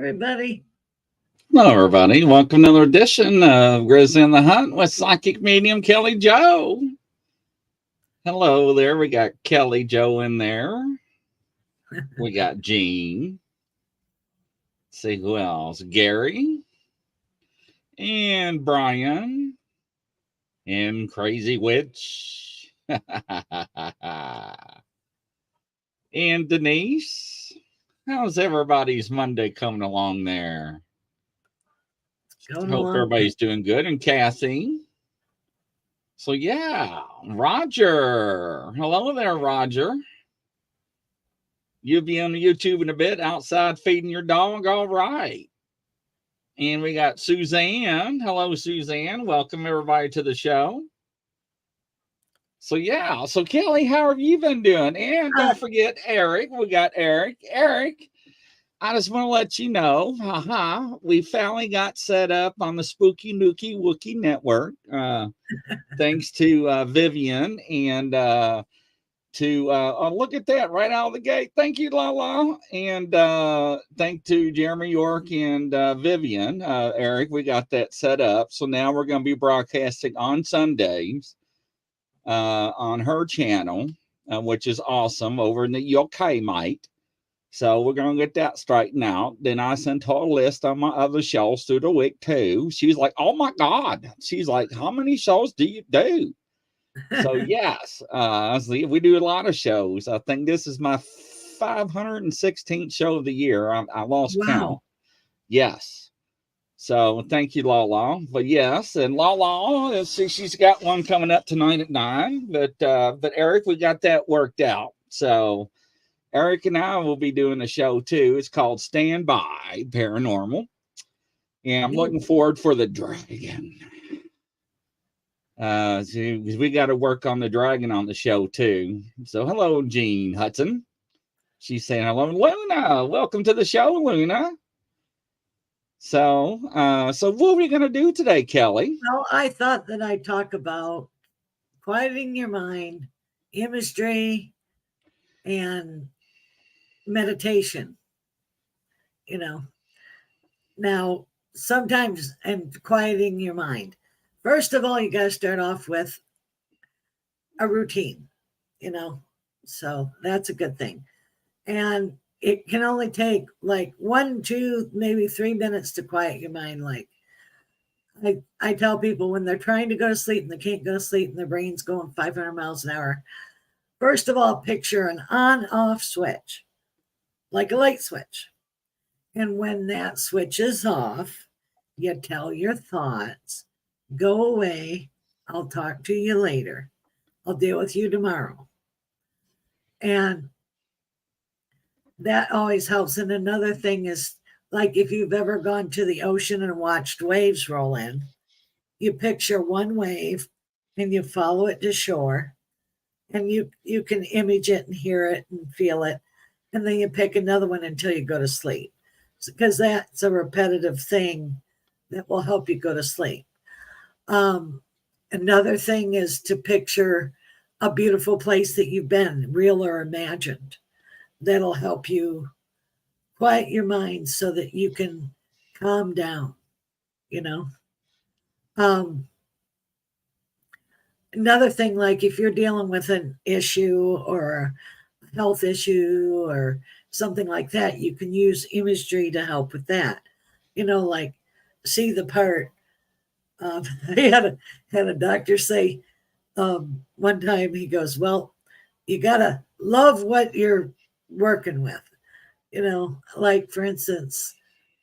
everybody. Hello, everybody. Welcome to another edition of Grizzly in the Hunt with Psychic Medium Kelly Joe. Hello there. We got Kelly Joe in there. We got Gene. Let's see who else. Gary. And Brian. And Crazy Witch. And Denise. How's everybody's Monday coming along there? Hope everybody's doing good. And Kathy. So, yeah, Roger. Hello there, Roger. You'll be on YouTube in a bit, outside feeding your dog. All right. And we got Suzanne. Hello, Suzanne. Welcome, everybody, to the show. So, yeah. So, Kelly, how have you been doing? And don't forget Eric. We got Eric. Eric, I just want to let you know, we finally got set up on the Spooky Nookie Wookie Network. Thanks to Vivian and look at that right out of the gate. Thank you, Lala. And thank to Jeremy York and Vivian. Eric, we got that set up. So now we're going to be broadcasting on Sundays on her channel, which is awesome, over in the Yokaimite. So we're going to get that straightened out. Then I sent her a list on my other shows through the week too. She was like, oh my God. She's like, how many shows do you do? So yes, we do a lot of shows. I think this is my 516th show of the year. I lost count. Yes. So thank you, Lala. But yes, and Lala, let's see, she's got one coming up tonight at 9. But Eric, we got that worked out. So Eric and I will be doing a show too. It's called Stand By Paranormal. And I'm looking forward for the dragon. We got to work on the dragon on the show too. So hello, Jean Hudson. She's saying hello, Luna. Welcome to the show, Luna. So what are we gonna do today, Kelly? Well, I thought that I'd talk about quieting your mind, imagery, and meditation. Now sometimes, and quieting your mind. First of all, you got to start off with a routine, so that's a good thing. And it can only take like 1, 2, maybe 3 minutes to quiet your mind. Like I tell people when they're trying to go to sleep and they can't go to sleep and their brain's going 500 miles an hour, first of all, picture an on-off switch, like a light switch. And when that switch is off, you tell your thoughts, go away. I'll talk to you later. I'll deal with you tomorrow. And that always helps. And another thing is, like if you've ever gone to the ocean and watched waves roll in, you picture one wave and you follow it to shore, and you can image it and hear it and feel it. And then you pick another one until you go to sleep, because that's a repetitive thing that will help you go to sleep. Another thing is to picture a beautiful place that you've been, real or imagined. That'll help you quiet your mind so that you can calm down, Another thing, like if you're dealing with an issue or a health issue or something like that, you can use imagery to help with that. Like see the part. I had a doctor say one time, he goes, well, you got to love what you're working with. Like for instance,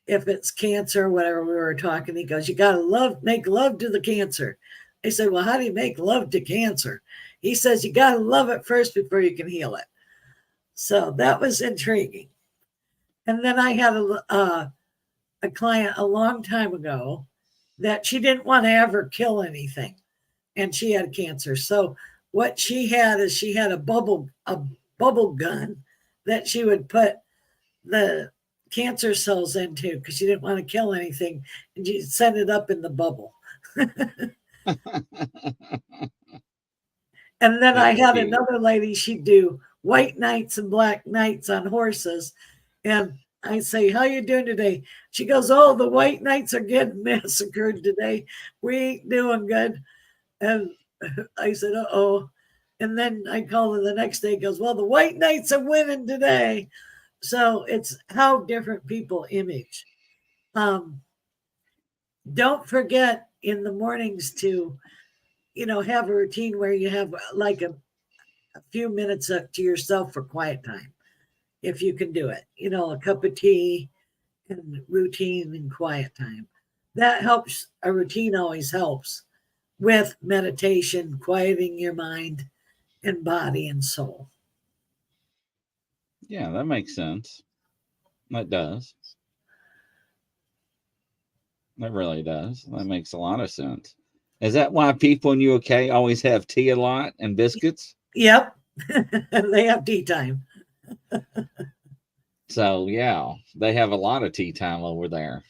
if it's cancer or whatever we were talking, he goes, you got to make love to the cancer. I said, well, how do you make love to cancer? He says, you got to love it first before you can heal it. So that was intriguing. And then I had a client a long time ago that she didn't want to ever kill anything, and she had cancer. So what she had is she had a bubble gun that she would put the cancer cells into because she didn't want to kill anything, and she set it up in the bubble. And then I had another lady, she'd do white knights and black knights on horses, and I say, how you doing today? She goes, oh, the white knights are getting massacred today. We ain't doing good. And I said, uh-oh. And then I call her the next day, goes, well, the white knights are winning today. So it's how different people image. Don't forget in the mornings to, have a routine where you have like a few minutes to yourself for quiet time, if you can do it. A cup of tea and routine and quiet time. That helps. A routine always helps with meditation, quieting your mind and body and soul. Yeah, that makes sense. That does. That really does. That makes a lot of sense. Is that why people in UK always have tea a lot and biscuits? Yep. They have tea time. So, yeah, they have a lot of tea time over there.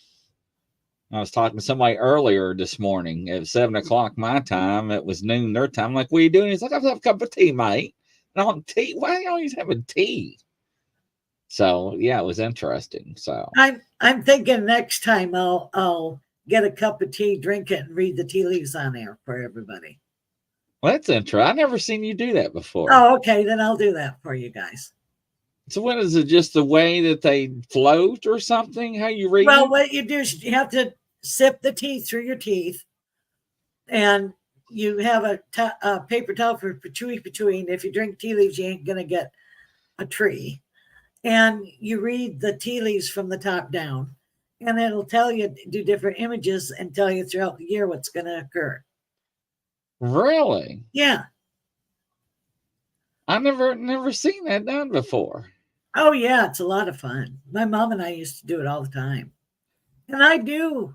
I was talking to somebody earlier this morning at 7 o'clock my time. It was noon their time. I'm like, what are you doing? He's like, I have a cup of tea, mate. And I'm tea. Why are you always having tea? So, yeah, it was interesting. So I'm thinking next time I'll get a cup of tea, drink it, and read the tea leaves on air for everybody. well, that's interesting. I've never seen you do that before. Oh, okay. Then I'll do that for you guys. So what is it? Just the way that they float or something? How you read Well, it? what you do is you have to sip the tea through your teeth, and you have a paper towel for between. If you drink tea leaves, you ain't gonna get a tree. And you read the tea leaves from the top down, and it'll tell you, do different images and tell you throughout the year what's going to occur. Really? Yeah. I never seen that done before. Oh yeah, it's a lot of fun. My mom and I used to do it all the time. And I do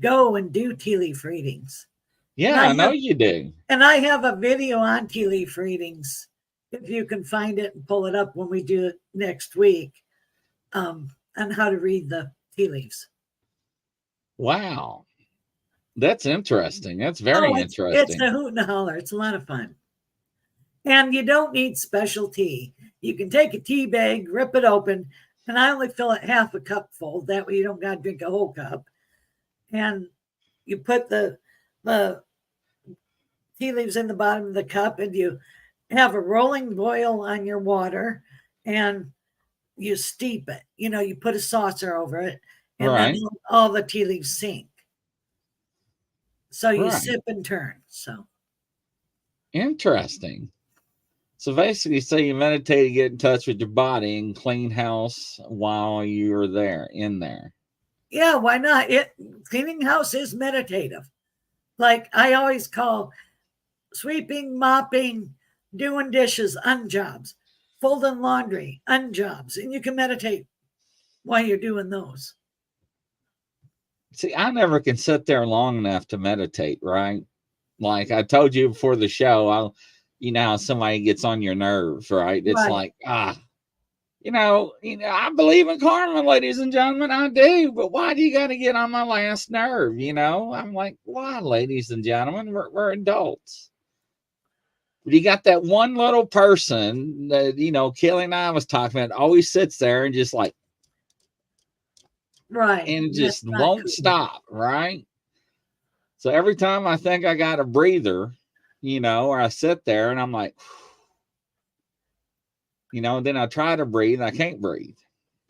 go and do tea leaf readings. Yeah, I know you do. And I have a video on tea leaf readings, if you can find it and pull it up when we do it next week, on how to read the tea leaves. Wow. That's interesting. That's very interesting. It's a hoot and a holler. It's a lot of fun. And you don't need special tea. You can take a tea bag, rip it open, and I only fill it half a cup full. That way you don't got to drink a whole cup. And you put the tea leaves in the bottom of the cup, and you have a rolling boil on your water, and you steep it. You put a saucer over it, and right. then all the tea leaves sink. So you Right. sip and turn. So interesting. So basically, say you meditate to get in touch with your body and clean house while you're in there. Yeah, why not? Cleaning house is meditative. Like I always call sweeping, mopping, doing dishes unjobs, folding laundry unjobs, and you can meditate while you're doing those. See, I never can sit there long enough to meditate, right? Like I told you before the show, how somebody gets on your nerves, right? It's like, I believe in karma, ladies and gentlemen, I do, but why do you got to get on my last nerve? I'm like, why, ladies and gentlemen, we're adults. But you got that one little person that, Kelly and I was talking about, always sits there and just like, right, and just won't stop, right? So every time I think I got a breather, or I sit there and I'm like, then I try to breathe and I can't breathe.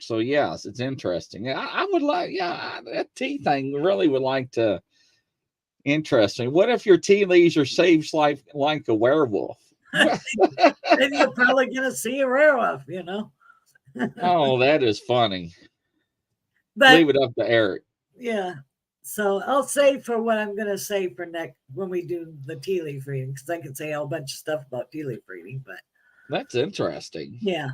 So yes, it's interesting. I would like, that tea thing really would like to. Interesting. What if your tea leaves are saved like a werewolf? Then you're probably gonna see a werewolf, Oh, that is funny. But leave it up to Eric. Yeah. So I'll say for what I'm going to say for next when we do the tea leaf reading, because I could say a whole bunch of stuff about tea leaf reading, but that's interesting. Yeah.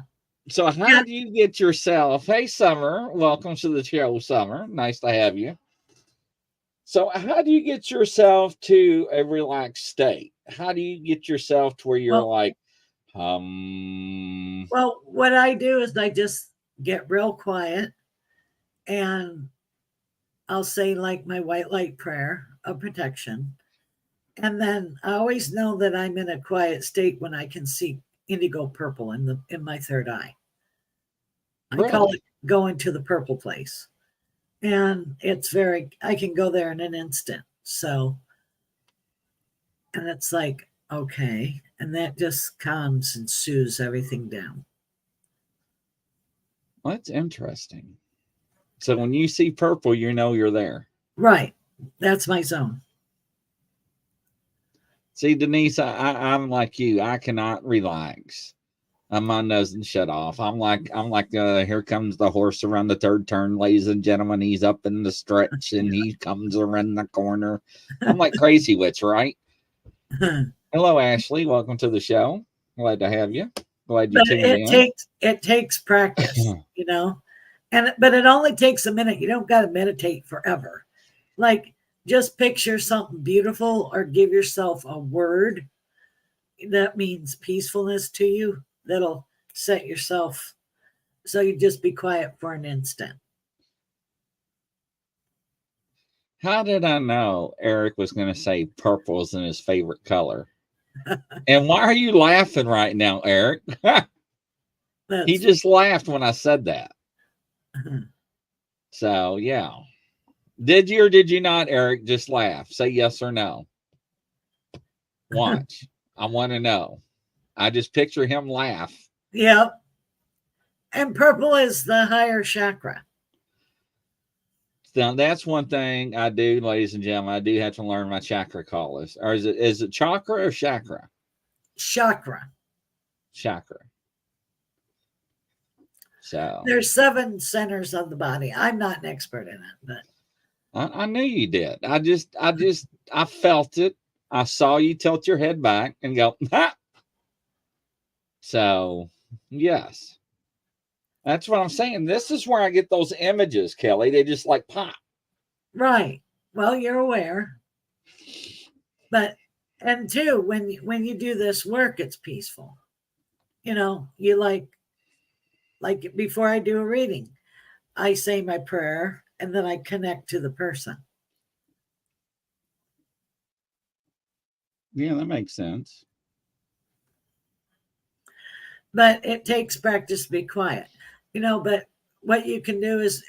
So how do you get yourself? Hey, Summer, welcome to the show, Summer. Nice to have you. So how do you get yourself to a relaxed state? How do you get yourself to where you're Well, what I do is I just get real quiet, and I'll say like my white light prayer of protection. And then I always know that I'm in a quiet state when I can see indigo purple in my third eye. I call it Really? going to the purple place. And I can go there in an instant. So, and it's like, okay. And that just calms and soothes everything down. Well, that's interesting. So when you see purple, you know you're there. Right. That's my zone. See, Denise, I'm like you. I cannot relax. My nose and shut off. Here comes the horse around the third turn, ladies and gentlemen. He's up in the stretch and he comes around the corner. I'm like Crazy Witch, right? Hello, Ashley. Welcome to the show. Glad to have you. Glad you But tuned in. it takes practice, but it only takes a minute. You don't got to meditate forever. Like, just picture something beautiful or give yourself a word that means peacefulness to you. That'll set yourself so you just be quiet for an instant. How did I know Eric was going to say purple isn't his favorite color? And why are you laughing right now, Eric? He just laughed when I said that. So, yeah. Did you or did you not, Eric, just laugh? Say yes or no. Watch. I want to know. I just picture him laugh. Yep. And purple is the higher chakra. Now, that's one thing I do, ladies and gentlemen. I do have to learn my chakra callers. Or is it chakra or chakra? Chakra. Chakra. So there's 7 centers of the body. I'm not an expert in it, but I knew you did. I felt it. I saw you tilt your head back and go, ha! So, yes. That's what I'm saying. This is where I get those images, Kelly. They just like pop. Right. Well, you're aware. But, and two, when you do this work, it's peaceful. You like before I do a reading, I say my prayer and then I connect to the person. Yeah, that makes sense. But it takes practice to be quiet, but what you can do is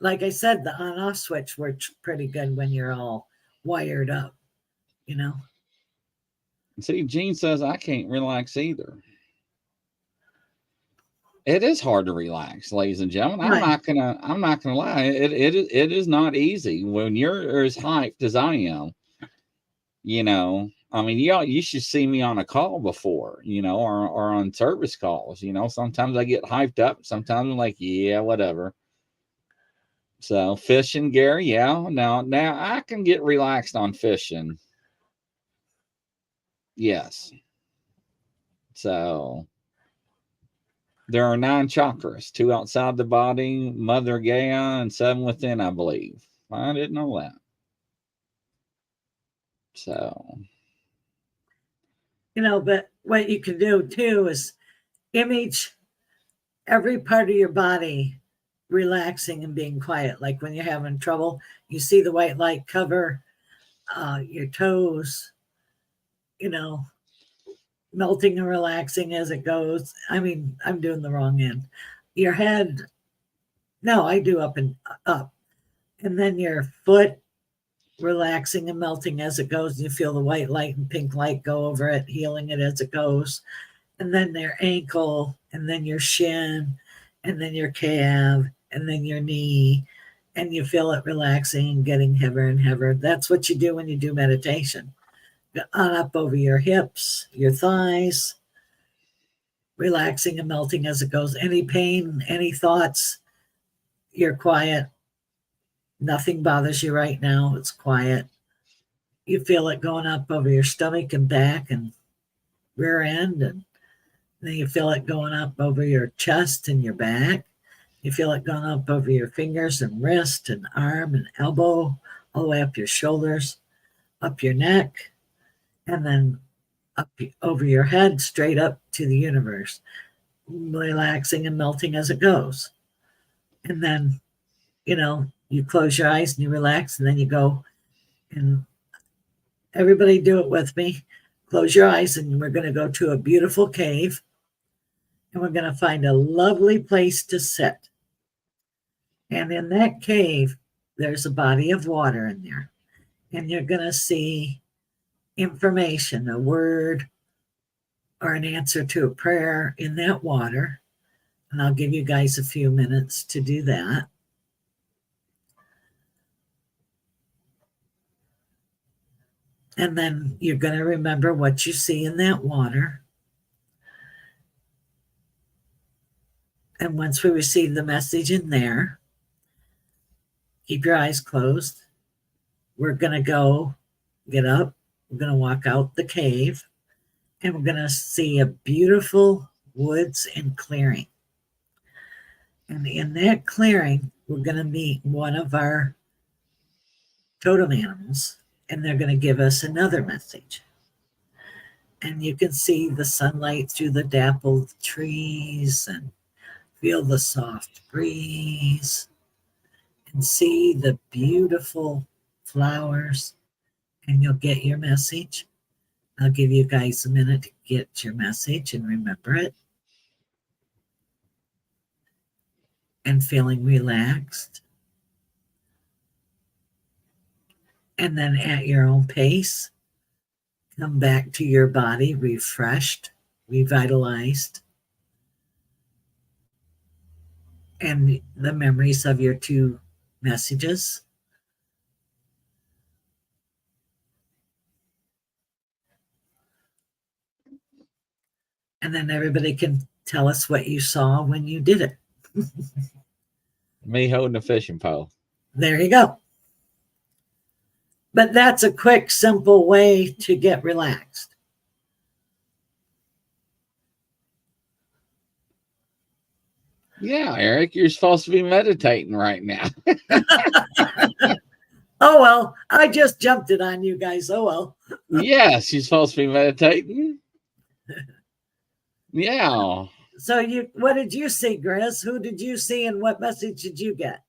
like I said, the on off switch works pretty good when you're all wired up. See, Gene says I can't relax either. It is hard to relax, ladies and gentlemen. Right. I'm not gonna lie. It is not easy when you're as hyped as I am. I mean, you should see me on a call before, or on service calls. Sometimes I get hyped up. Sometimes I'm like, yeah, whatever. So fishing, Gary, yeah. Now I can get relaxed on fishing. Yes. So there are 9 chakras, 2 outside the body, Mother Gaia, and 7 within, I believe. I didn't know that. So, but what you can do too is image every part of your body relaxing and being quiet. Like when you're having trouble, you see the white light cover your toes, melting and relaxing as it goes. I mean, I'm doing the wrong end. Your head, no, I do up and up. And then your foot relaxing and melting as it goes. You feel the white light and pink light go over it, healing it as it goes. And then their ankle, and then your shin, and then your calf, and then your knee. And you feel it relaxing and getting heavier and heavier. That's what you do when you do meditation. On up over your hips, your thighs, relaxing and melting as it goes. Any pain, any thoughts, you're quiet. Nothing bothers you right now. It's quiet. You feel it going up over your stomach and back and rear end. And then you feel it going up over your chest and your back. You feel it going up over your fingers and wrist and arm and elbow, all the way up your shoulders, up your neck, and then up over your head, straight up to the universe, relaxing and melting as it goes. And then, you close your eyes and you relax, and then you go, and everybody do it with me. Close your eyes, and we're going to go to a beautiful cave. And we're going to find a lovely place to sit. And in that cave, there's a body of water in there. And you're going to see information, a word or an answer to a prayer in that water. And I'll give you guys a few minutes to do that. And then you're going to remember what you see in that water. And once we receive the message in there, keep your eyes closed. We're going to go get up. We're going to walk out the cave. And we're going to see a beautiful woods and clearing. And in that clearing, we're going to meet one of our totem animals, and they're going to give us another message. And you can see the sunlight through the dappled trees and feel the soft breeze and see the beautiful flowers, and you'll get your message. I'll give you guys a minute to get your message and remember it. And feeling relaxed. And then at your own pace, come back to your body refreshed, revitalized, and the memories of your two messages. And then everybody can tell us what you saw when you did it. Me holding a fishing pole. There you go. But that's a quick, simple way to get relaxed. Yeah, Eric, you're supposed to be meditating right now. Oh, well, I just jumped it on you guys. Oh, well. Yes, you're supposed to be meditating. Yeah. So what did you see, Grizz? Who did you see and what message did you get?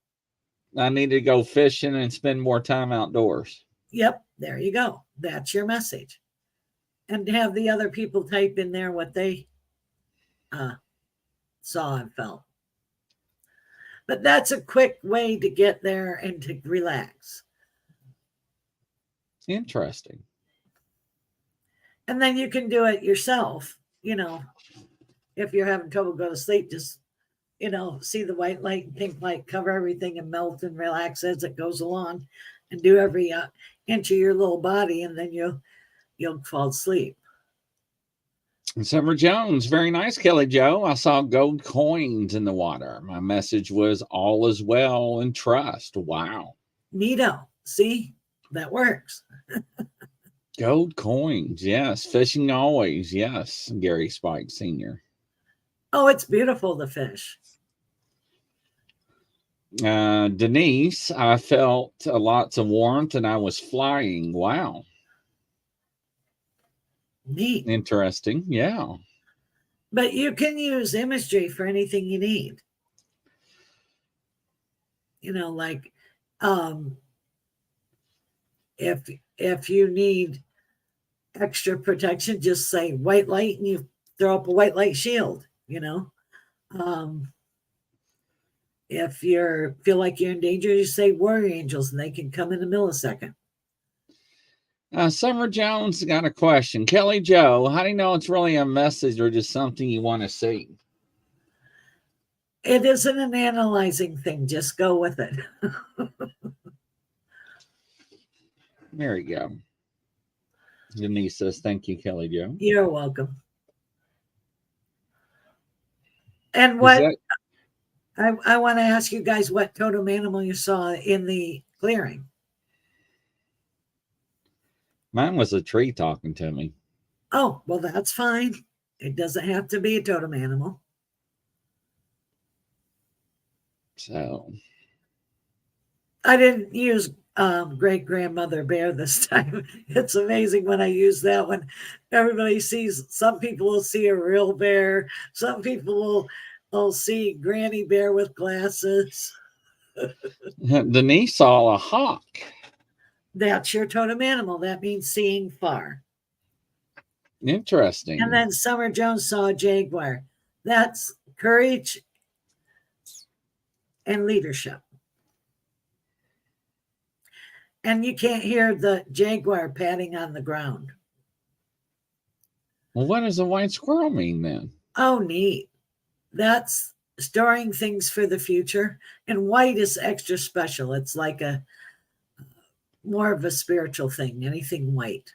I need to go fishing and spend more time outdoors. Yep, there you go. That's your message. And have the other people type in there what they saw and felt. But that's a quick way to get there and to relax. Interesting. And then you can do it yourself. If you're having trouble go to sleep, just, see the white light and pink light cover everything and melt and relax as it goes along, and do every inch of your little body, and then you'll fall asleep. And Summer Jones, very nice, Kelly Joe. I saw gold coins in the water. My message was all is well and trust. Wow. Neato. See, that works. Gold coins. Yes. Fishing always. Yes. Gary Spike Sr. Oh, it's beautiful to fish. Denise, I felt lots of warmth and I was flying. Wow. Neat. Interesting. Yeah. But you can use imagery for anything you need. Like if you need extra protection, just say white light and you throw up a white light shield, if you feel like you're in danger, you say warrior angels and they can come in a millisecond. Summer Jones got a question. Kelly Joe, how do you know it's really a message or just something you want to see? It isn't an analyzing thing. Just go with it. There you go. Denise says, thank you, Kelly Joe. You're welcome. And what I want to ask you guys what totem animal you saw in the clearing. Mine was a tree talking to me. Oh, well, that's fine. It doesn't have to be a totem animal. So I didn't use great grandmother bear this time. It's amazing when I use that one. Everybody sees, some people will see a real bear. Some people will see granny bear with glasses. Denise saw a hawk. That's your totem animal. That means seeing far. Interesting. And then Summer Jones saw a jaguar. That's courage and leadership. And you can't hear the jaguar padding on the ground. Well, what does a white squirrel mean then? Oh, neat. That's storing things for the future. And white is extra special. It's like a more of a spiritual thing, anything white.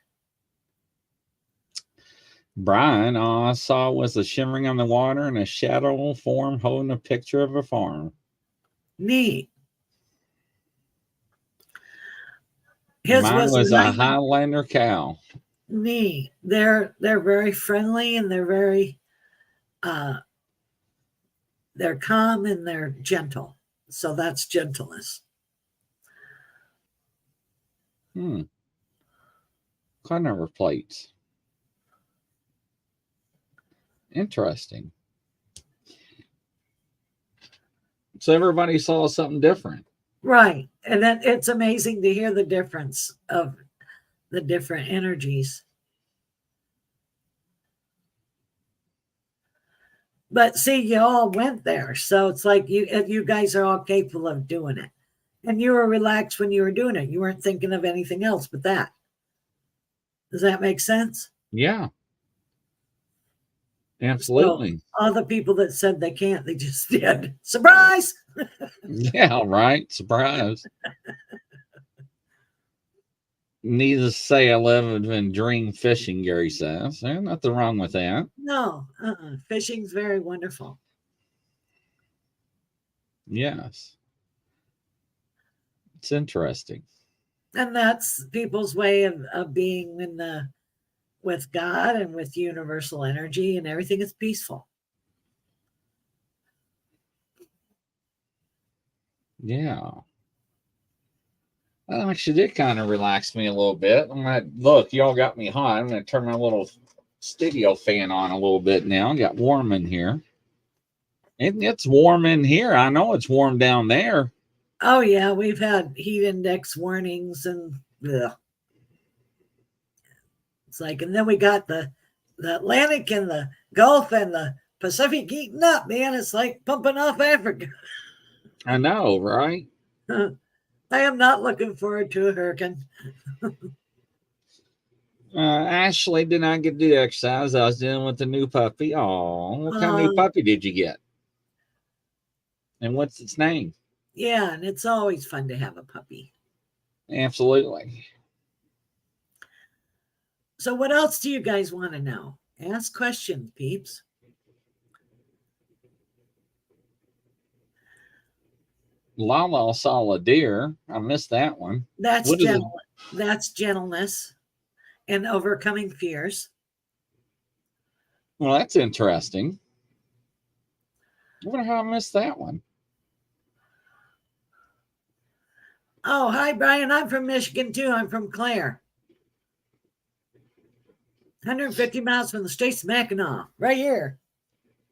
Brian, all I saw was a shimmering on the water and a shadow form holding a picture of a farm. Neat. His Mine was a light. Highlander cow. Neat. They're very friendly and they're very they're calm and they're gentle. So that's gentleness. Car number plates. Interesting. So everybody saw something different. Right. And then it's amazing to hear the difference of the different energies. But see, you all went there. So it's like you guys are all capable of doing it. And you were relaxed when you were doing it. You weren't thinking of anything else but that. Does that make sense? Yeah. Absolutely. So all the people that said they can't, they just did. Surprise! Yeah, right. Surprise. Needless to say, I live in dream fishing, Gary says. There's nothing wrong with that. No, fishing's very wonderful. Yes. It's interesting. And that's people's way of being with God and with universal energy, and everything is peaceful. Yeah. That actually did kind of relax me a little bit. Look, y'all got me hot. I'm going to turn my little studio fan on a little bit now. Got warm in here. It's warm in here. I know it's warm down there. Oh, yeah. We've had heat index warnings and ugh. It's like, and then we got the Atlantic and the Gulf and the Pacific heating up, man. It's like pumping off Africa. I know, right? I am not looking forward to a hurricane. Ashley did not get to do exercise. I was dealing with the new puppy. Oh, what kind of new puppy did you get? And what's its name? Yeah, and it's always fun to have a puppy. Absolutely. So what else do you guys want to know? Ask questions, peeps. Lala saw a deer. I missed that one. That's That's gentleness and overcoming fears. Well, that's interesting. I wonder how I missed that one. Oh, hi, Brian. I'm from Michigan, too. I'm from Clare. 150 miles from the state's Mackinac, right here.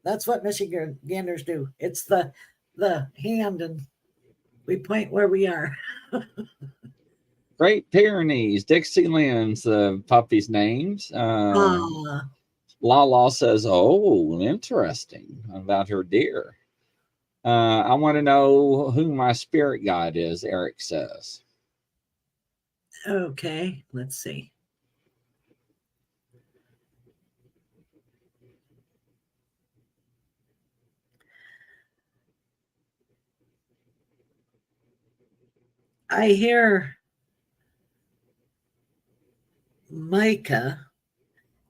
That's what Michiganders do. It's the hand, and we point where we are. Great Pyrenees, Dixieland's the puppy's names. Lala says, oh, interesting about her deer. I want to know who my spirit guide is, Eric says. Okay, let's see. I hear Micah,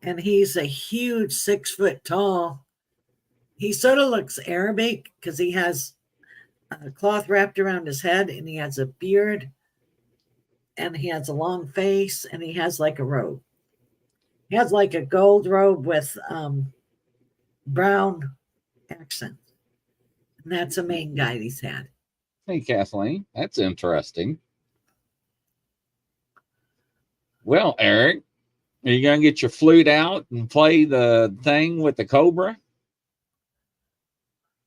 and he's a huge 6 foot tall. He sort of looks Arabic because he has a cloth wrapped around his head, and he has a beard, and he has a long face, and he has like a robe. He has like a gold robe with brown accents. And that's a main guide he's had. Hey, Kathleen, that's interesting. Well, Eric, are you going to get your flute out and play the thing with the cobra?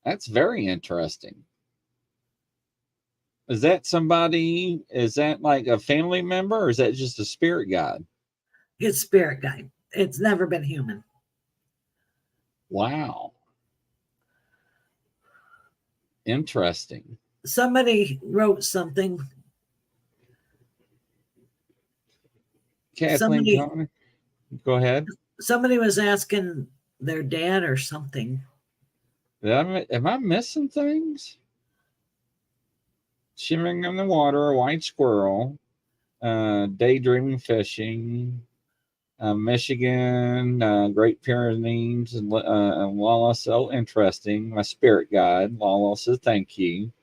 That's very interesting. Is that somebody, is that like a family member, or is that just a spirit guide? His spirit guide. It's never been human. Wow. Interesting. Somebody wrote something. Kathleen Somebody Connor, go ahead. somebody was asking their dad or something. Am I missing things? Shimmering in the water, a white squirrel, daydreaming fishing, Michigan, Great Pyrenees, and Lala. So interesting. My spirit guide, Lala, says thank you.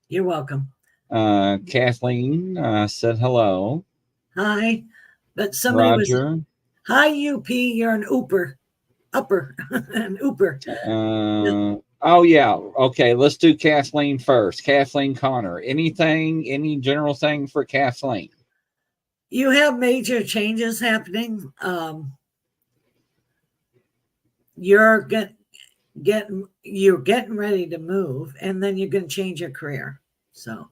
You're welcome. Kathleen said hello. Hi. But somebody Roger. hi, UP, you're an ooper. Upper. An ooper. Oh, yeah. Okay, let's do Kathleen first. Kathleen Connor. Any general thing for Kathleen? You have major changes happening. You're getting ready to move, and then you're going to change your career. So,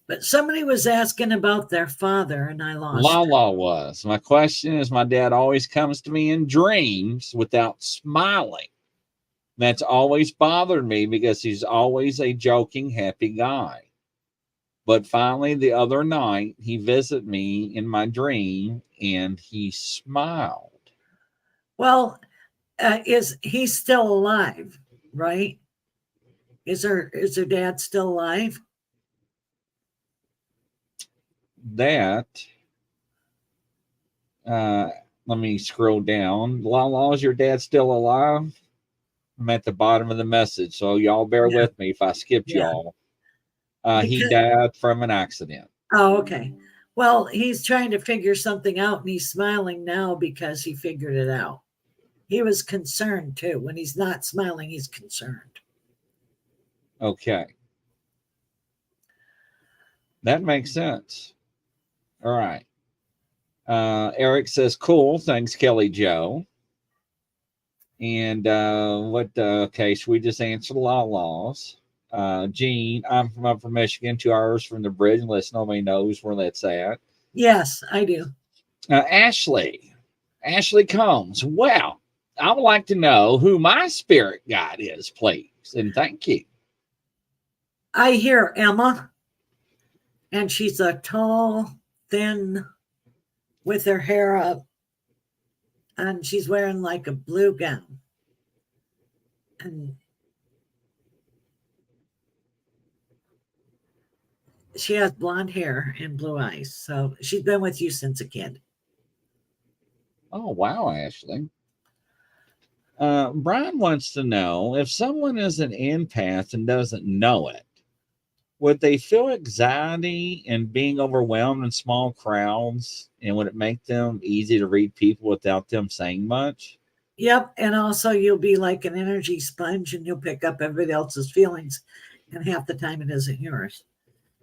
but somebody was asking about their father, and I lost. Lala was. My question is, my dad always comes to me in dreams without smiling. That's always bothered me because he's always a joking, happy guy. But finally, the other night, he visited me in my dream and he smiled. Well, is he still alive? Right? Is her dad still alive? That, let me scroll down. Lala, is your dad still alive? I'm at the bottom of the message, so y'all bear with me if I skipped y'all. He died from an accident. Oh, okay. Well, he's trying to figure something out, and he's smiling now because he figured it out. He was concerned too. When he's not smiling, he's concerned. Okay. That makes sense. All right. Eric says, cool. Thanks, Kelly Joe. And okay, so we just answered Lala's. Gene, I'm from Michigan, 2 hours from the bridge, unless nobody knows where that's at. Yes, I do. Ashley Combs. Well, I would like to know who my spirit guide is, please. And thank you. I hear Emma, and she's a tall, thin, with her hair up, and she's wearing like a blue gown. And she has blonde hair and blue eyes. So she's been with you since a kid. Oh, wow, Ashley. Brian wants to know if someone is an empath and doesn't know it, would they feel anxiety and being overwhelmed in small crowds? And would it make them easy to read people without them saying much? Yep. And also, you'll be like an energy sponge and you'll pick up everybody else's feelings. And half the time, it isn't yours.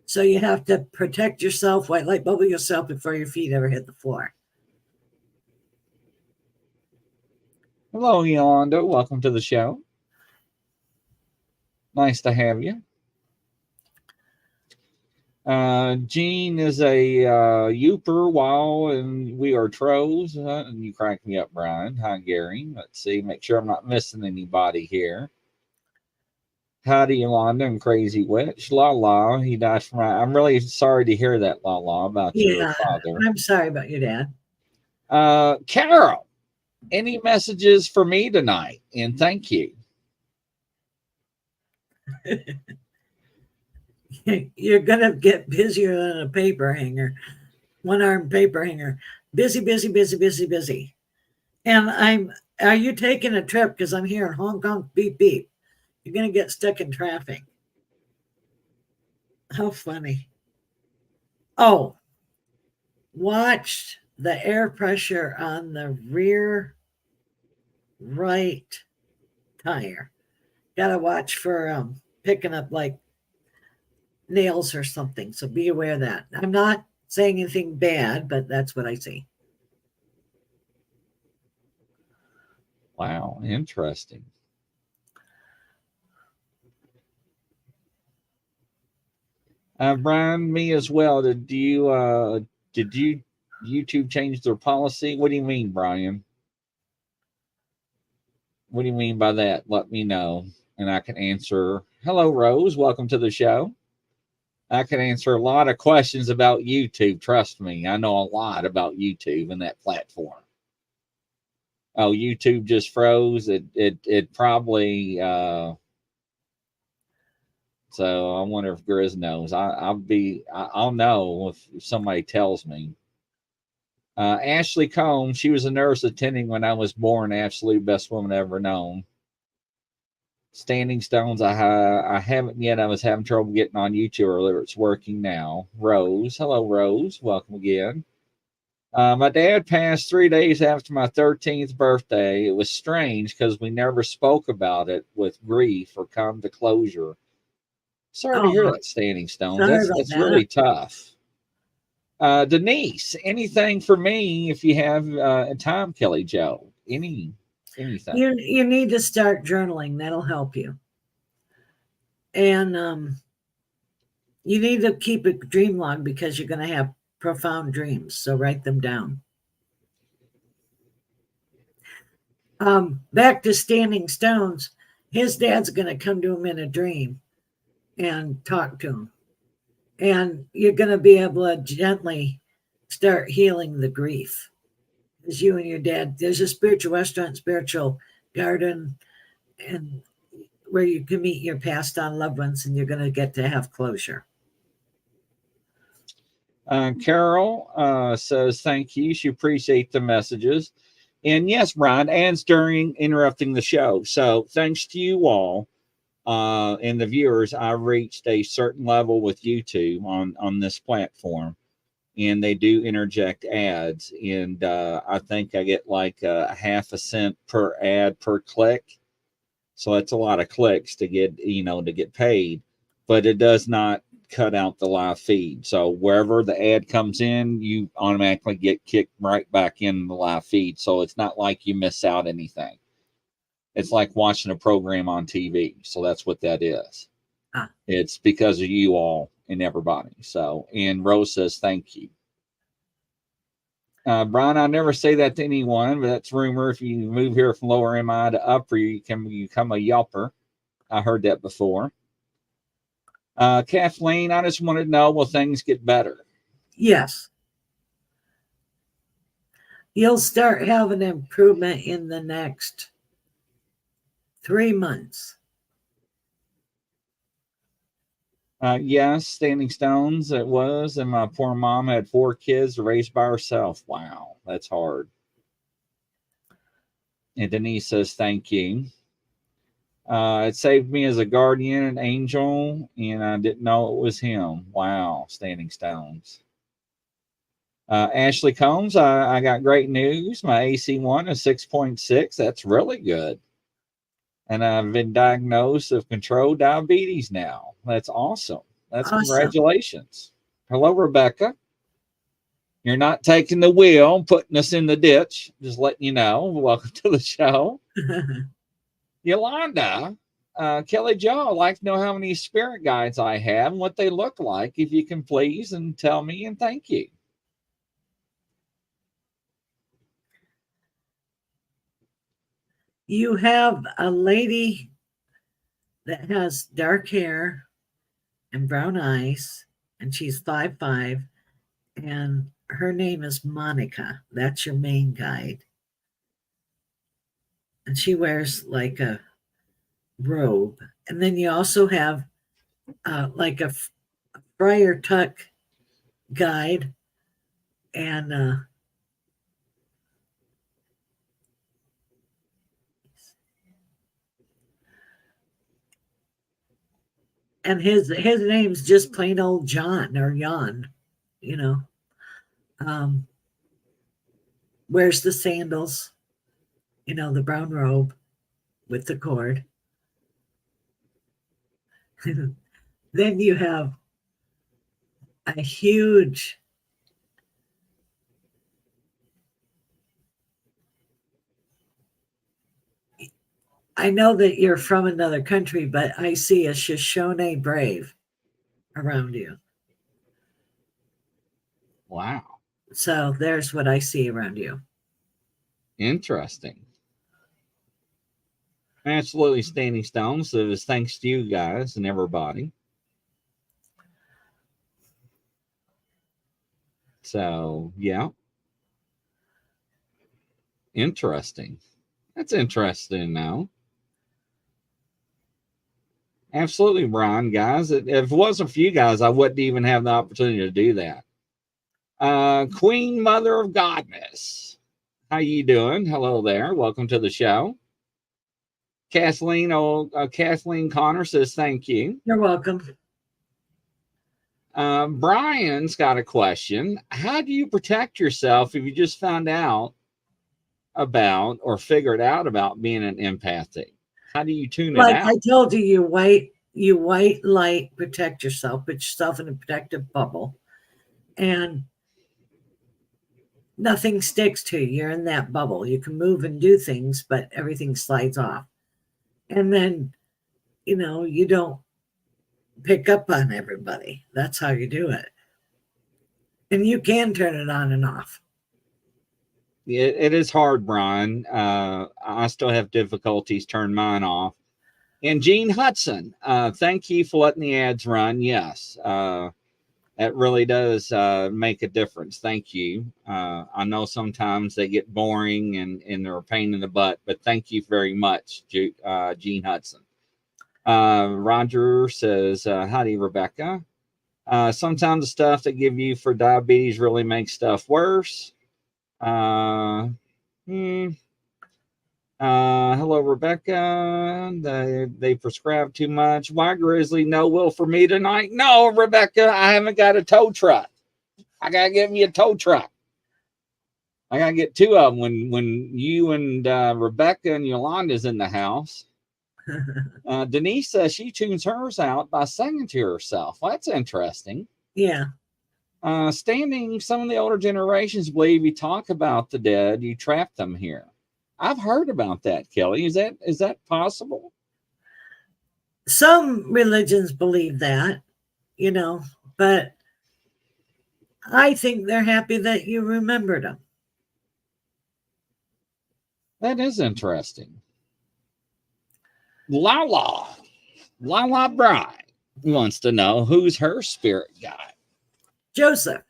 So you have to protect yourself, white light bubble yourself before your feet ever hit the floor. Hello, Yolanda. Welcome to the show. Nice to have you. Gene is a Youper, while and we are trolls. And you crack me up, Brian. Hi, Gary. Let's see. Make sure I'm not missing anybody here. Howdy, Yolanda and Crazy Witch. La. He died from. I'm really sorry to hear that, La, about your father. I'm sorry about your dad. Carol, any messages for me tonight? And thank you. You're going to get busier than a paper hanger, one-armed paper hanger. Busy. And are you taking a trip? Because I'm here in Hong Kong, beep, beep. You're going to get stuck in traffic. How funny. Oh, watch the air pressure on the rear right tire. Got to watch for picking up like nails or something. So be aware of that. I'm not saying anything bad, but that's what I see. Wow, interesting. Brian, me as well. Did you YouTube change their policy? What do you mean, Brian? What do you mean by that? Let me know. and I can answer. Hello, Rose. Welcome to the show. I can answer a lot of questions about YouTube. Trust me, I know a lot about YouTube and that platform. Oh, YouTube just froze. It probably. So I wonder if Grizz knows. I'll know if somebody tells me. Ashley Combs, she was a nurse attending when I was born. Absolute best woman ever known. Standing Stones, I haven't yet. I was having trouble getting on YouTube earlier. It's working now. Rose, hello, Rose. Welcome again. My dad passed 3 days after my 13th birthday. It was strange because we never spoke about it with grief or come to closure. Sorry to hear Oh, that, Standing Stones. sorry about That's that. really tough. Denise, anything for me if you have time, Kelly Joe? Anything? You need to start journaling. That'll help you. And you need to keep a dream log because you're going to have profound dreams. So write them down. Back to Standing Stones, his dad's going to come to him in a dream and talk to him. And you're going to be able to gently start healing the grief. As you and your dad, there's a spiritual restaurant, spiritual garden, and where you can meet your passed on loved ones and you're going to get to have closure. Carol says thank you. She appreciates the messages. And yes, Brian, and during interrupting the show. So thanks to you all and the viewers, I reached a certain level with YouTube on this platform. And they do interject ads. And I think I get like a half a cent per ad per click. So that's a lot of clicks to get paid. But it does not cut out the live feed. So wherever the ad comes in, you automatically get kicked right back in the live feed. So it's not like you miss out anything. It's like watching a program on TV. So that's what that is. It's because of you all and everybody. So, and Rose says, thank you. Brian, I never say that to anyone, but that's rumor. If you move here from lower MI to upper, you can become a yelper. I heard that before. Kathleen, I just want to know, will things get better? Yes. You'll start having improvement in the next 3 months. Yes, Standing Stones, it was. And my poor mom had 4 kids raised by herself. Wow, that's hard. And Denise says, thank you. It saved me as a guardian, an angel, and I didn't know it was him. Wow, Standing Stones. Ashley Combs, I got great news. My AC1 is 6.6. That's really good. And I've been diagnosed of controlled diabetes now. That's awesome. That's awesome. Congratulations. Hello, Rebecca. You're not taking the wheel, putting us in the ditch. Just letting you know. Welcome to the show. Yolanda, Kelly Joe, I'd like to know how many spirit guides I have and what they look like. If you can please and tell me, and thank you. You have a lady that has dark hair and brown eyes, and she's 5'5", and her name is Monica. That's your main guide. And she wears like a robe. And then you also have like a friar tuck guide, and his name's just plain old John or Jan, you know. Wears the sandals, the brown robe with the cord. Then you have a huge I know that you're from another country, but I see a Shoshone brave around you. Wow. So there's what I see around you. Interesting. Absolutely, Standing Stone says thanks to you guys and everybody. So, yeah. Interesting. That's interesting now. Absolutely, Brian, guys. If it wasn't for you guys, I wouldn't even have the opportunity to do that. Queen Mother of Godness. How you doing? Hello there. Welcome to the show. Kathleen Connor says thank you. You're welcome. Brian's got a question. How do you protect yourself if you just found out about or figured out about being an empathic? How do you tune it Like out? I told you, you white light, protect yourself, put yourself in a protective bubble, and nothing sticks to you. You're in that bubble. You can move and do things, but everything slides off. And then, you don't pick up on everybody. That's how you do it. And you can turn it on and off. It is hard, Brian. I still have difficulties turning mine off. And Gene Hudson, thank you for letting the ads run. Yes, that really does make a difference. Thank you. I know sometimes they get boring and they're a pain in the butt, but thank you very much, Gene Hudson. Roger says, howdy, Rebecca. Sometimes the stuff they give you for diabetes really makes stuff worse. Hello, Rebecca. They prescribe too much. Why, Grizzly? No will for me tonight? No, Rebecca, I haven't got a tow truck. I gotta get me a tow truck. I gotta get two of them when you and Rebecca and Yolanda's in the house. Denise says she tunes hers out by singing to herself. Well, that's interesting. Yeah. Some of the older generations believe you talk about the dead, you trap them here. I've heard about that, Kelly. Is that possible? Some religions believe that, but I think they're happy that you remembered them. That is interesting. Lala Bride wants to know who's her spirit guide. Joseph.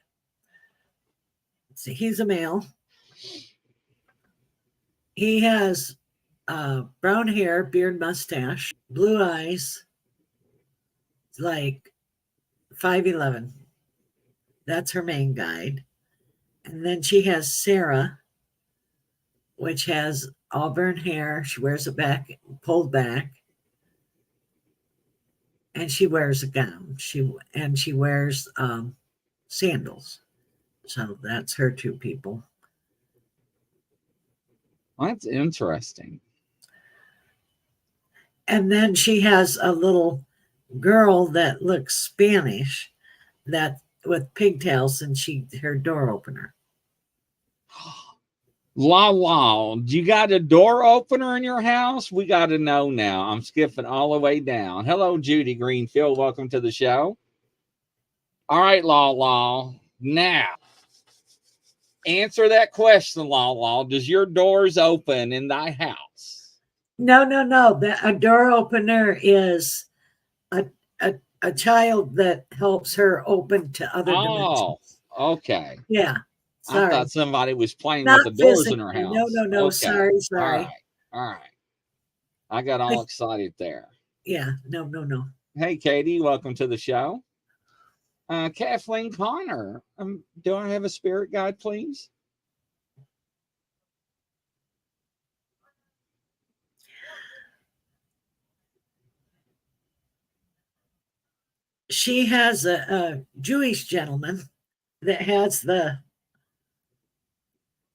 See, he's a male. He has brown hair, beard, mustache, blue eyes, like 5'11". That's her main guide. And then she has Sarah, which has auburn hair. She wears it pulled back. And she wears a gown. She wears sandals. So that's her two people. Well, that's interesting. And then she has a little girl that looks Spanish, that with pigtails, and her door opener. You got a door opener in your house? We got to know now. I'm skipping all the way down. Hello, Judy Greenfield. Welcome to the show. All right, Law. Now, answer that question, Law. Does your doors open in thy house? No. A door opener is a child that helps her open to other dimensions. Okay. Yeah. Sorry. I thought somebody was playing Not with the doors physically. in her house. No. Okay. Sorry. All right. I got all excited there. Yeah. No. Hey, Katie. Welcome to the show. Kathleen Connor. Do I have a spirit guide, please? She has a Jewish gentleman that has the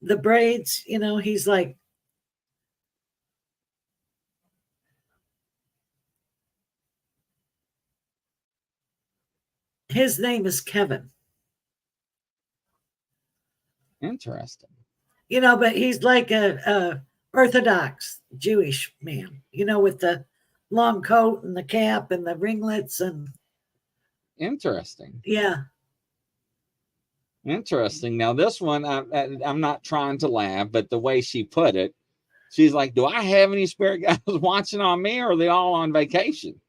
braids, he's like, his name is Kevin. Interesting. But he's like a Orthodox Jewish man, with the long coat and the cap and the ringlets and. Interesting. Yeah. Interesting. Now, this one, I'm not trying to laugh, but the way she put it, She's like, do I have any spirit guides watching on me, or are they all on vacation?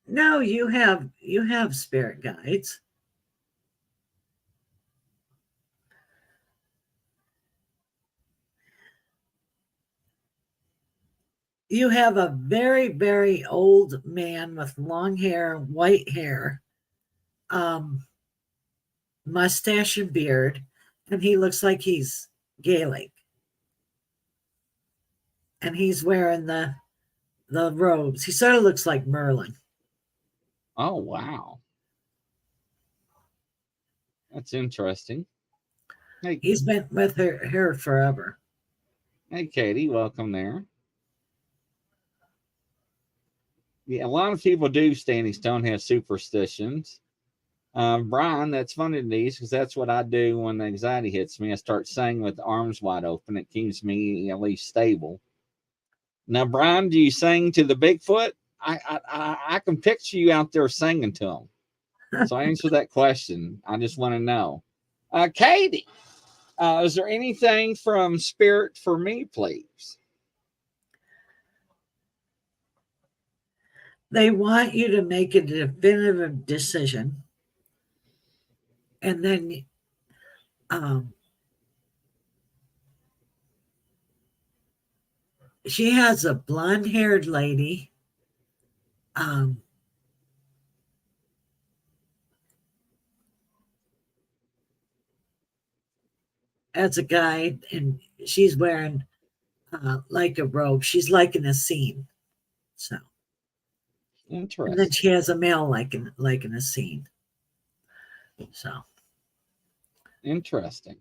No, you have spirit guides. You have a very, very old man with long hair, white hair, mustache and beard, and he looks like he's Gaelic. And he's wearing the robes. He sort of looks like Merlin. Oh, wow. That's interesting. Hey, he's been with her forever. Hey, Katie, welcome there. Yeah, a lot of people do, Standing Stone, have superstitions. Brian, that's funny to these because that's what I do when anxiety hits me. I start singing with the arms wide open. It keeps me at least stable. Now, Brian, do you sing to the Bigfoot? I can picture you out there singing to him. So answer that question. I just want to know. Katie, is there anything from Spirit for me, please? They want you to make a definitive decision. And then she has a blonde-haired lady. As a guide, and she's wearing like a robe. She's like in a scene. So interesting. And then she has a male like in a scene. So interesting.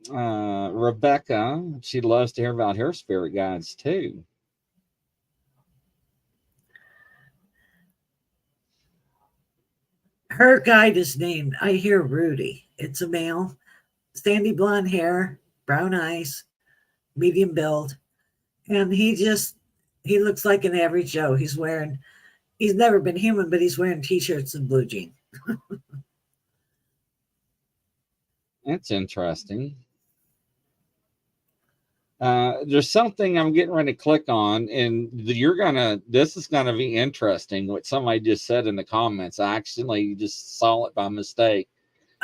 Rebecca, she loves to hear about her spirit guides too. Her guide is named, I hear Rudy. It's a male, sandy blonde hair, brown eyes, medium build. And he looks like an average Joe. He's never been human, but he's wearing t-shirts and blue jeans. That's interesting. There's something I'm getting ready to click on, and this is gonna be interesting. What somebody just said in the comments, I accidentally just saw it by mistake.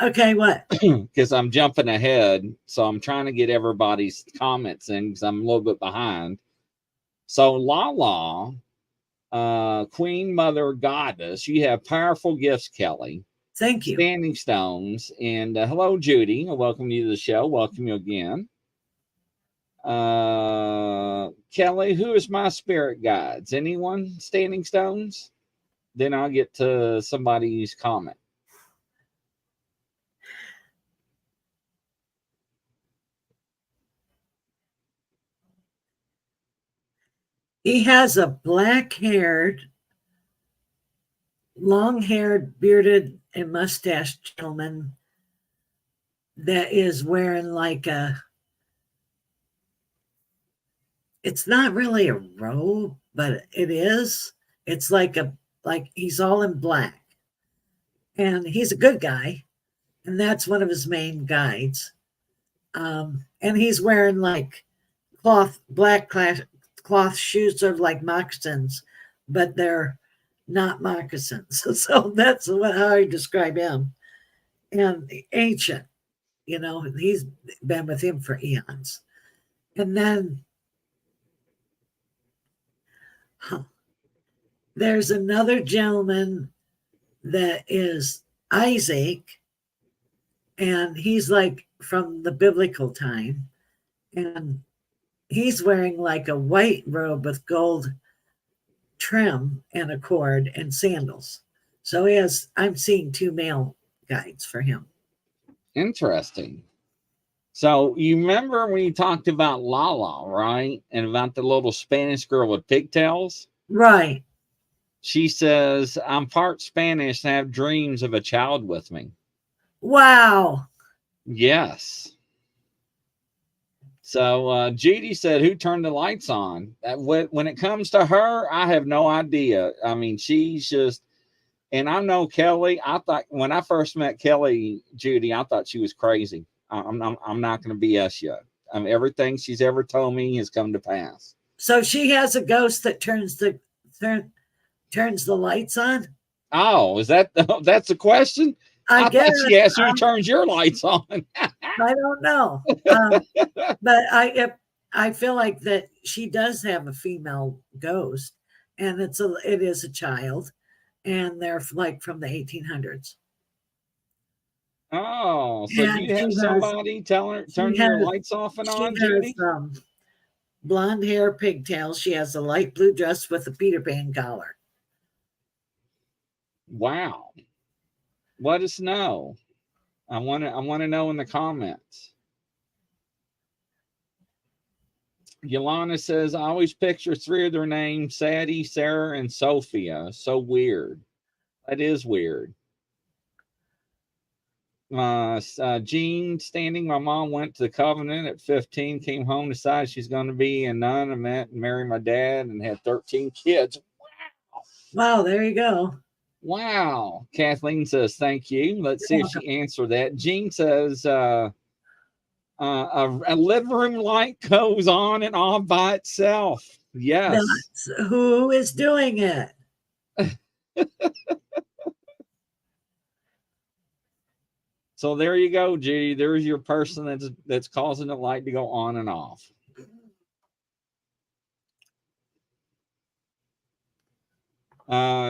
Okay, what? Because I'm jumping ahead, so I'm trying to get everybody's comments in because I'm a little bit behind. So Lala, Queen Mother Goddess, you have powerful gifts, Kelly. Thank you. Standing Stones, and hello, Judy. Welcome you to the show. Welcome you again. Kelly, who is my spirit guides? Anyone? Standing Stones? Then I'll get to somebody's comment. He has a black-haired, long-haired, bearded, and mustached gentleman that is wearing like it's not really a robe, but it is. It's like he's all in black. And he's a good guy. And that's one of his main guides. And he's wearing like black cloth shoes, sort of like moccasins, but they're not moccasins. So that's how I describe him. And ancient, he's been with him for eons. And then there's another gentleman that is Isaac, and he's like from the biblical time, and he's wearing like a white robe with gold trim and a cord and sandals. So I'm seeing two male guides for him. Interesting. So you remember when you talked about Lala, right? And about the little Spanish girl with pigtails? Right. She says, I'm part Spanish and have dreams of a child with me. Wow. Yes. So Judy said, who turned the lights on? When it comes to her, I have no idea. I mean, she's just, And I know Kelly. I thought when I first met Kelly, Judy, I thought she was crazy. I'm not going to BS you. Everything she's ever told me has come to pass. So she has a ghost that turns the lights on. Oh, that's a question? I guess thought she asked who turns your lights on. I don't know, but I feel like that she does have a female ghost, and it is a child, and they're like from the 1800s. Oh, so And you have somebody turn your lights off and on, Judy? Blonde hair, pigtails. She has a light blue dress with a Peter Pan collar. Wow. Let us know. I want to know in the comments. Yolanda says, I always picture three of their names, Sadie, Sarah, and Sophia. So weird. That is weird. Jean standing. My mom went to the Covenant at 15, came home, decided she's going to be a nun, and met and marry my dad, and had 13 kids. Wow, there you go. Wow. Kathleen says, thank you. Let's see if she answered that. Jean says, a living room light goes on and off by itself. Yes. That's who is doing it? So there you go, Judy. There's your person that's causing the light to go on and off.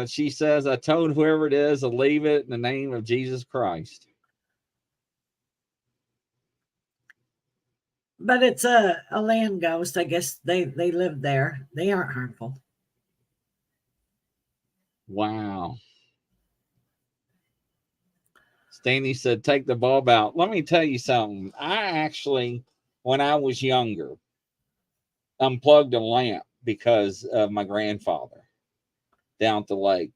She says, I told whoever it is to leave it in the name of Jesus Christ. But it's a land ghost. I guess they live there. They aren't harmful. Wow. Stanley said, take the bulb out. Let me tell you something. I actually, when I was younger, unplugged a lamp because of my grandfather down at the lake.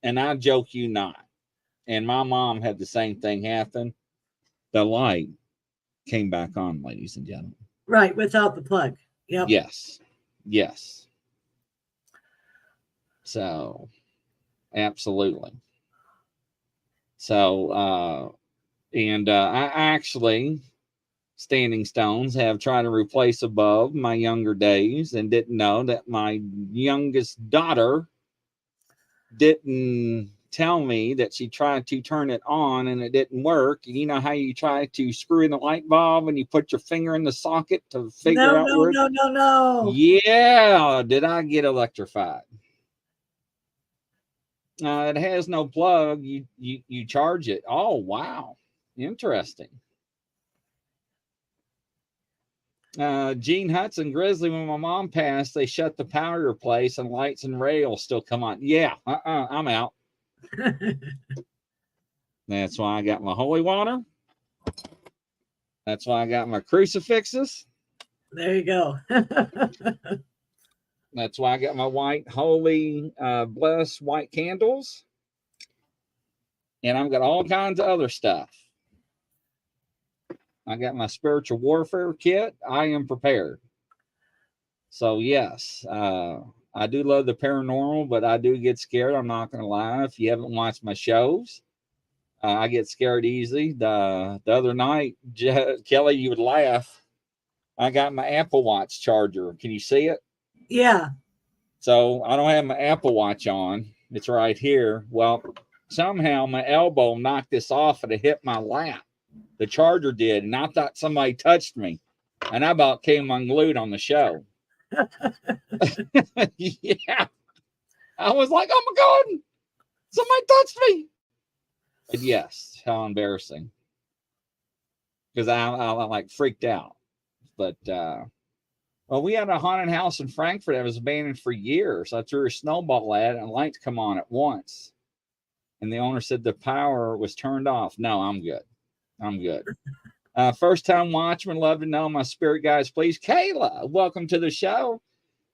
And I joke you not. And my mom had the same thing happen. The light came back on, ladies and gentlemen. Right, without the plug. Yep. Yes. So, absolutely. So, I actually, Standing Stones, have tried to replace a bulb my younger days and didn't know that my youngest daughter didn't tell me that she tried to turn it on and it didn't work. And you know how you try to screw in the light bulb and you put your finger in the socket to figure out where? No. Yeah, did I get electrified? It has no plug. You charge it. Oh, wow. Interesting. Gene Hudson, Grizzly, when my mom passed, they shut the power place and lights and rails still come on. Yeah, I'm out. That's why I got my holy water. That's why I got my crucifixes. There you go. That's why I got my white, holy, blessed white candles. And I've got all kinds of other stuff. I got my spiritual warfare kit. I am prepared. So, yes, I do love the paranormal, but I do get scared. I'm not going to lie. If you haven't watched my shows, I get scared easily. The other night, Kelly, you would laugh. I got my Apple Watch charger. Can you see it? Yeah. So I don't have my Apple Watch on. It's right here. Well, somehow my elbow knocked this off and it hit my lap. The charger did. And I thought somebody touched me. And I about came unglued on the show. Yeah. I was like, oh my God, somebody touched me. But yes, how embarrassing. Because I like freaked out. But well, we had a haunted house in Frankfurt that was abandoned for years. I threw a snowball at it and lights come on at once. And the owner said the power was turned off. No, I'm good. First time watchman, love to know my spirit guides, please. Kayla, welcome to the show.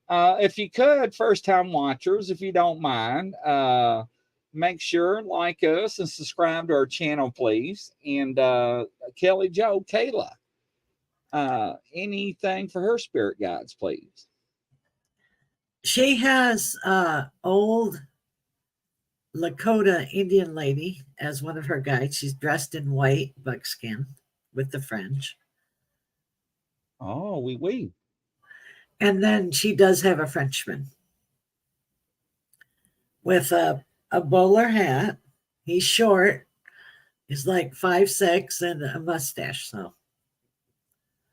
If you could, first time watchers, if you don't mind, make sure like us and subscribe to our channel, please. And Kelly Joe, Kayla, anything for her spirit guides, please? She has old Lakota Indian lady as one of her guides. She's dressed in white buckskin with the fringe. Oh, oui. And then she does have a Frenchman with a bowler hat. He's short. He's like 5'6" and a mustache. So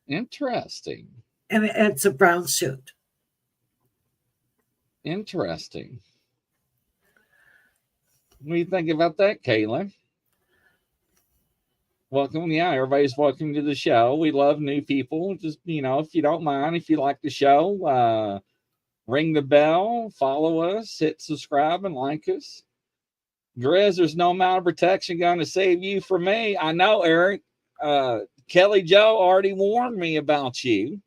Interesting. and it's a brown suit. Interesting. What do you think about that, Kayla? Welcome. Yeah, everybody's welcome to the show. We love new people. Just, if you don't mind, if you like the show, ring the bell, follow us, hit subscribe, and like us. Grizz, there's no amount of protection going to save you from me. I know, Eric. Kelly Joe already warned me about you.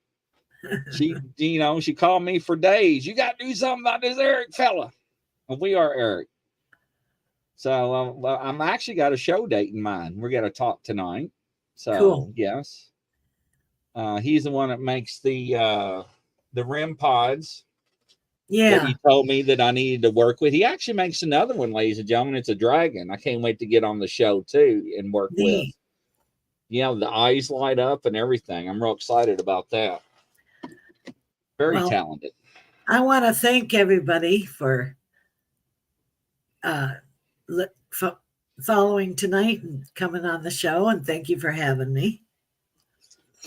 She called me for days. You got to do something about this Eric fella. Well, we are Eric. So I'm actually got a show date in mind. We're going to talk tonight. So Cool. Yes, he's the one that makes the REM pods. Yeah. That you told me that I needed to work with. He actually makes another one, ladies and gentlemen. It's a dragon. I can't wait to get on the show too and work with. Yeah, the eyes light up and everything. I'm real excited about that. Very talented. I want to thank everybody for following tonight and coming on the show, and thank you for having me.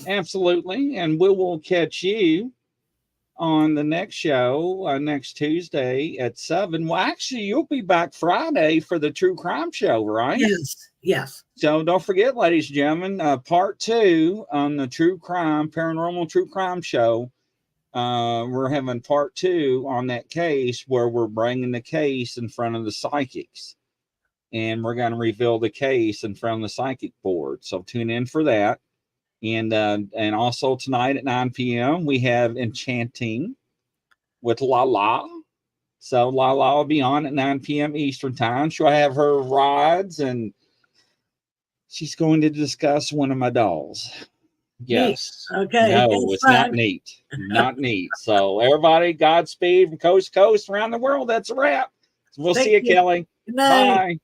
Absolutely. And we will catch you on the next show next Tuesday at 7. Well, actually, you'll be back Friday for the True Crime Show, right? Yes. So don't forget, ladies and gentlemen, part 2 on the Paranormal True Crime Show. We're having part 2 on that case where we're bringing the case in front of the psychics. And we're going to reveal the case in front of the psychic board. So tune in for that. And also tonight at 9 p.m. we have Enchanting with Lala. So Lala will be on at 9 p.m. Eastern time. She'll have her rides and she's going to discuss one of my dolls. Yes. Neat. Okay. No, it's not neat. Not neat. So everybody, Godspeed from coast to coast around the world. That's a wrap. We'll see you, Kelly. Good night. Bye.